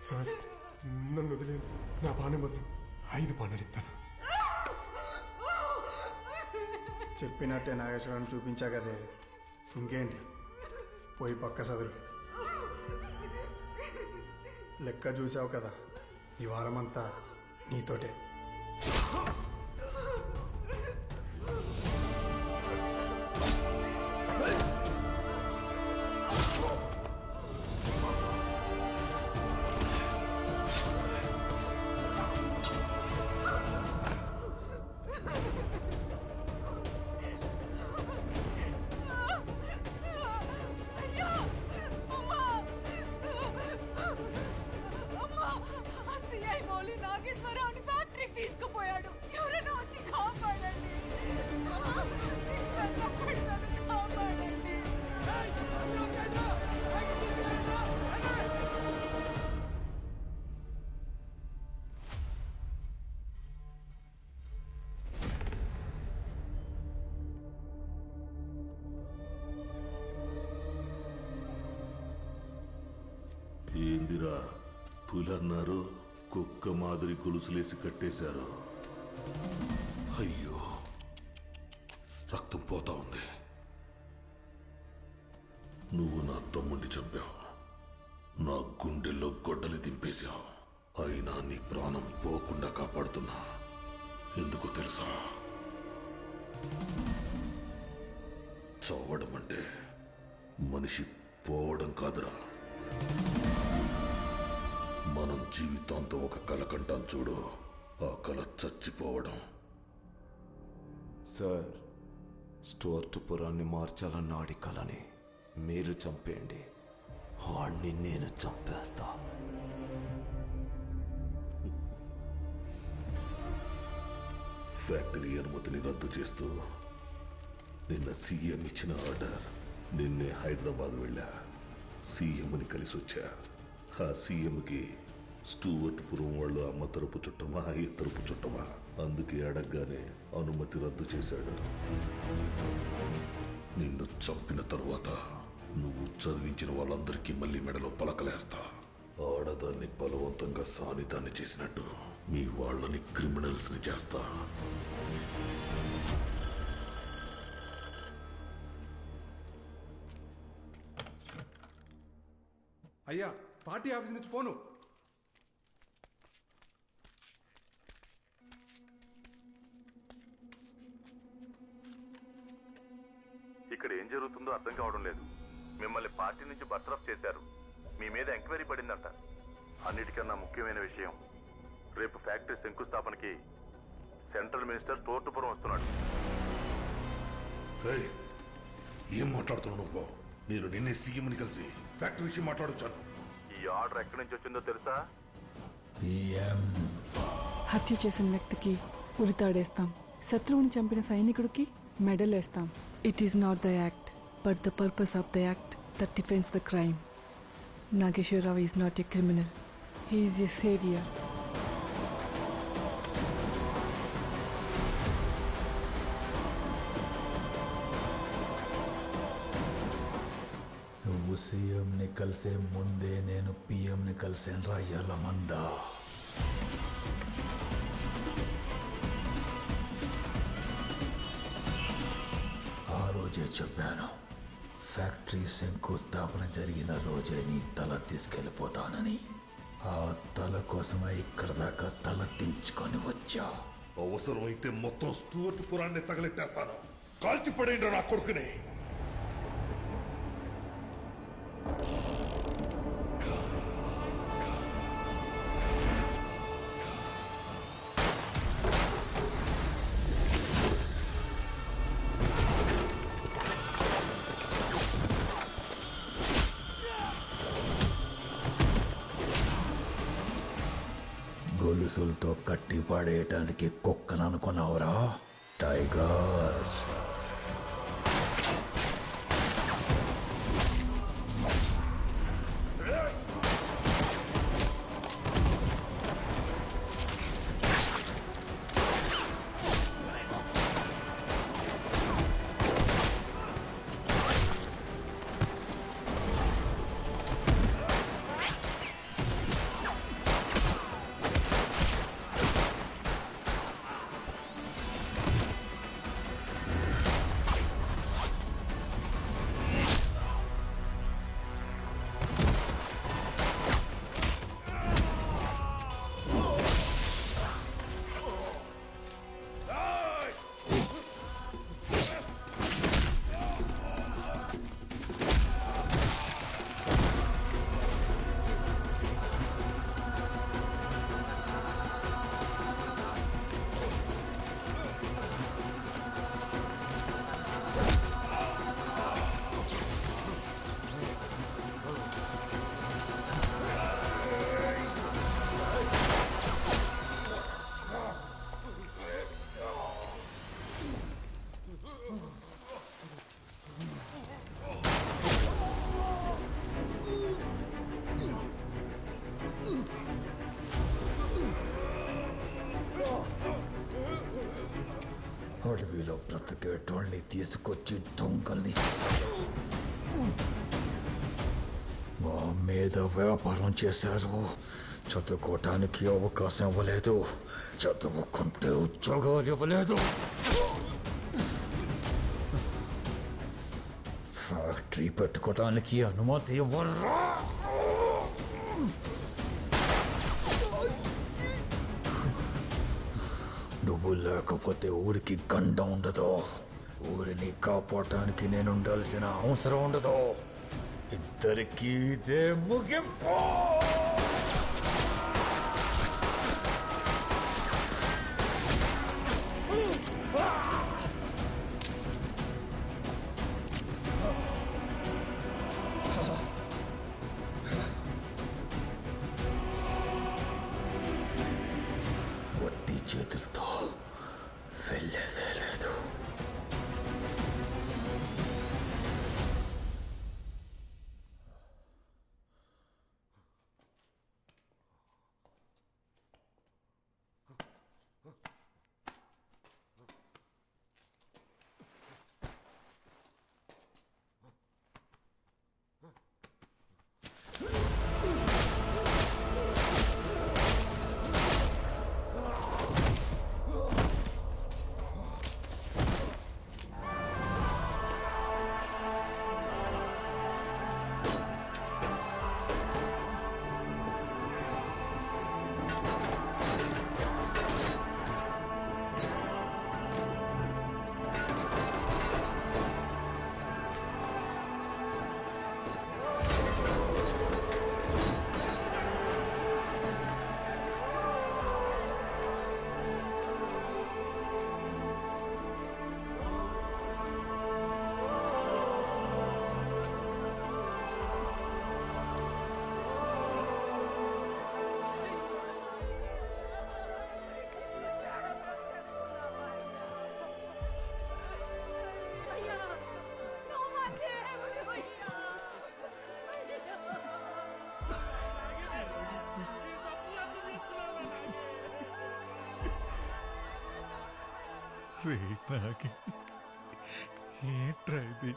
Sir నన్ను వదిలేను, నా బాణం బదులు 5 బాణాలు ఇస్తాను. చెప్పినట్టే నాగేశ్వరాన్ని చూపించా కదే, ఇంకేంటి పోయి పక్క చదువు. లెక్క చూసావు కదా, ఈ వారమంతా నీతోటే. నాగేశ్వరరావుని ఫ్యాక్టరీకి తీసుకుపోయాడు. ఎవరైనా వచ్చి కాపాడండి, కాపాడండి. ఏందిరా పులన్నారు, కుక్క మాదిరి గొలుసులేసి కట్టేశారు. అయ్యో రక్తం పోతా ఉంది. నువ్వు నా తమ్ముడిని చంపావు, నా గుండెల్లో గొడ్డలి దింపేశావు. అయినా నీ ప్రాణం పోకుండా కాపాడుతున్నా. ఎందుకో తెలుసా? చావడం అంటే మనిషి పోవడం కాదురా, మనం జీవితాంతం ఒక కల కంటాం చూడు, ఆ కల చచ్చిపోవడం. సార్, స్టోర్టుపురాన్ని మార్చాలన్న ఆడి కలని మీరు చంపేయండి, ఆడిని నేను చంపేస్తా. ఫ్యాక్టరీ అనుమతిని రద్దు చేస్తూ నిన్న సీఎం ఇచ్చిన ఆర్డర్. నిన్నే హైదరాబాద్ వెళ్ళా, సీఎంని కలిసి వచ్చా. ఆ సీఎంకి స్టూవర్ట్పురం వాళ్ళు అమ్మ తరపు చుట్టమా, ఈ తరపు చుట్టమా, అందుకే అడగగానే అనుమతి రద్దు చేశాడు. నిన్ను చంపిన తరువాత నువ్వు చదివించిన వాళ్ళందరికీ మళ్ళీ మెడలో పలకలేస్తా. ఆడదాన్ని బలవంతంగా సానిదాన్ని చేసినట్టు మీ వాళ్ళని క్రిమినల్స్ని చేస్తా. అయ్యా, పార్టీ ఆఫీస్ నుంచి ఫోను. ఇక్కడ ఏం జరుగుతుందో అర్థం కావడం లేదు. మిమ్మల్ని పార్టీ నుంచి బర్తరఫ్ చేశారు, మీ మీద ఎంక్వైరీ పడిందంట. అన్నిటికన్నా ముఖ్యమైన విషయం, రేపు ఫ్యాక్టరీ శంకుస్థాపనకి సెంట్రల్ మినిస్టర్ తోర్టుపురం వస్తున్నాడు. ఏం మాట్లాడుతున్నావు నువ్వు? నేను నిన్నే సీఎంని కలిసి ఫ్యాక్టరీ విషయం మాట్లాడొచ్చాను. ఈ ఆర్డర్ ఎక్కడి నుంచి వచ్చిందో తెలుసా? హత్య చేసిన వ్యక్తికి ఉరితాడేస్తాం, శత్రువుని చంపిన సైనికుడికి మెడల్ వేస్తాం. It is not the act but the purpose of the act that defence the crime. Nageswara Rao is not a criminal, he is a saviour. నువ్వు సీఎంని కలిసే ముందే నేను పిఎంని కలిసాను రా యలమందా. ఆ రోజే చెప్పాను, ఫ్యాక్టరీ శంకుస్థాపన జరిగిన రోజే నీ తల తీసుకెళ్ళిపోతానని. ఆ తల కోసమే ఇక్కడ దాకా తల దించుకొని వచ్చా. అవసరమైతే మొత్తం స్టూవర్ట్పురాన్ని తగలెట్టేస్తాను. కాల్చి పడేయండి నా కొడుకుని. గొలుసులతో కట్టి పడేయటానికి కుక్కను అనుకున్నావురా టైగర్. అడవిలో బ్రతికేటోళ్ళని తీసుకొచ్చి దొంగల్ని మా మీద వ్యాపారం చేశారు. చదువుకోవటానికి అవకాశం ఇవ్వలేదు, చదువుకుంటే ఉద్యోగాలు ఇవ్వలేదు. ఫ్యాక్టరీ పెట్టుకోవటానికి అనుమతి ఇవ్వరా? నువ్వు లేకపోతే ఊరికి గండ ఉండదు, ఊరిని కాపాడటానికి నేను ఉండాల్సిన అవసరం ఉండదు. ఇద్దరికీ ఇదే ముగింపు. వట్టి చేతులతో వెళ్ళేదే లేదు. నాకి ఏంట్రా ఇది?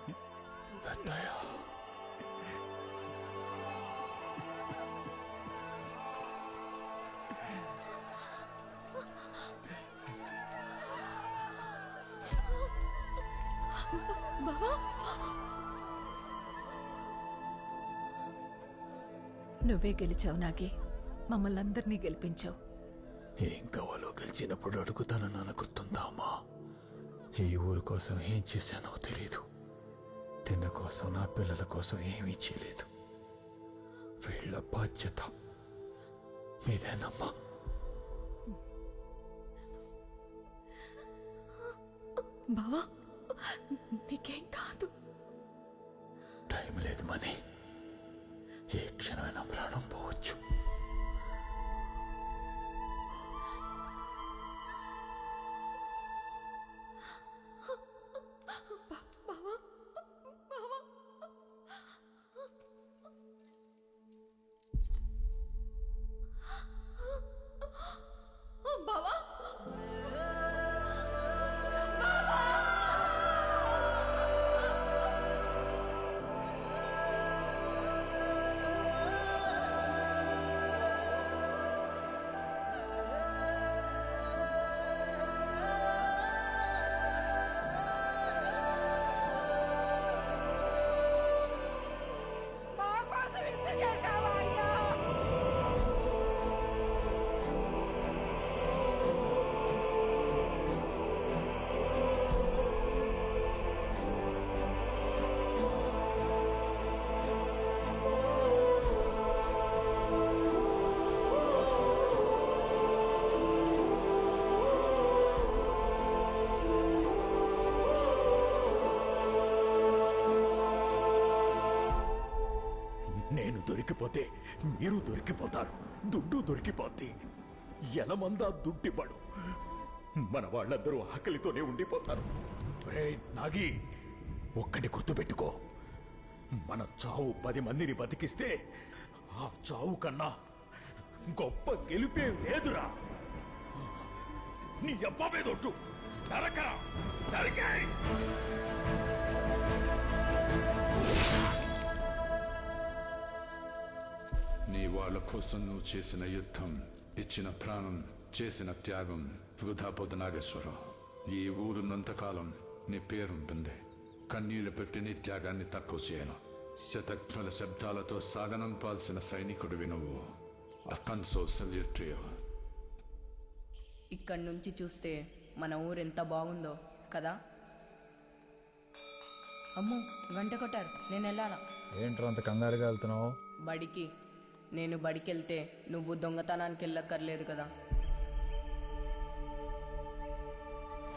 నువ్వే గెలిచావు నాగి, మమ్మల్ని అందరినీ గెలిపించావు. ఏం కావాలో గెలిచినప్పుడు అడుగుతానని నాకు గుర్తుందా అమ్మా? ఈ ఊరు కోసం ఏం చేశానో తెలీదు, తిన్న కోసం నా పిల్లల కోసం ఏమీ చేయలేదు. వీళ్ళ బాధ్యత మీదేనమ్మా. బావా, నీకేం కాదు. టైం లేదు మనీ, ఏ క్షణమైన ప్రాణం పోవచ్చు. నేను దొరికిపోతే మీరు దొరికిపోతారు, దుడ్డు దొరికిపోద్ది. ఎలమందా దుడ్డివ్వడు, మన వాళ్ళందరూ ఆకలితోనే ఉండిపోతారు. నాగి, ఒక్కటి గుర్తుపెట్టుకో, మన చావు 10 మందిని బతికిస్తే ఆ చావు కన్నా గొప్ప గెలిపే లేదురా. నీ అబ్బా మీదొట్టు. నరకరా నరికేయ్. నీ వాళ్ళ కోసం నువ్వు చేసిన యుద్ధం, ఇచ్చిన ప్రాణం, చేసిన త్యాగం వృధా పోదు నాగేశ్వరరావు. ఈ ఊరున్నంతకాలం నీ పేరుంటుంది. కన్నీళ్లు పెట్టి నీ త్యాగాన్ని తక్కువ చేయను. శతజ్ఞుల శబ్దాలతో సాగనంపాల్సిన సైనికుడివి నువ్వు. అకన్సో సెల్యూట్రియో. ఇక్కడి నుంచి చూస్తే మన ఊరు ఎంత బాగుందో కదా. అమ్మో, గంట కొట్టారు, నేను వెళ్ళాలా? ఏంట్రా అంత కంగారుగా వెళ్తున్నావు? బడికి. నేను బడికి వెళ్తే నువ్వు దొంగతనానికి వెళ్ళక్కర్లేదు కదా.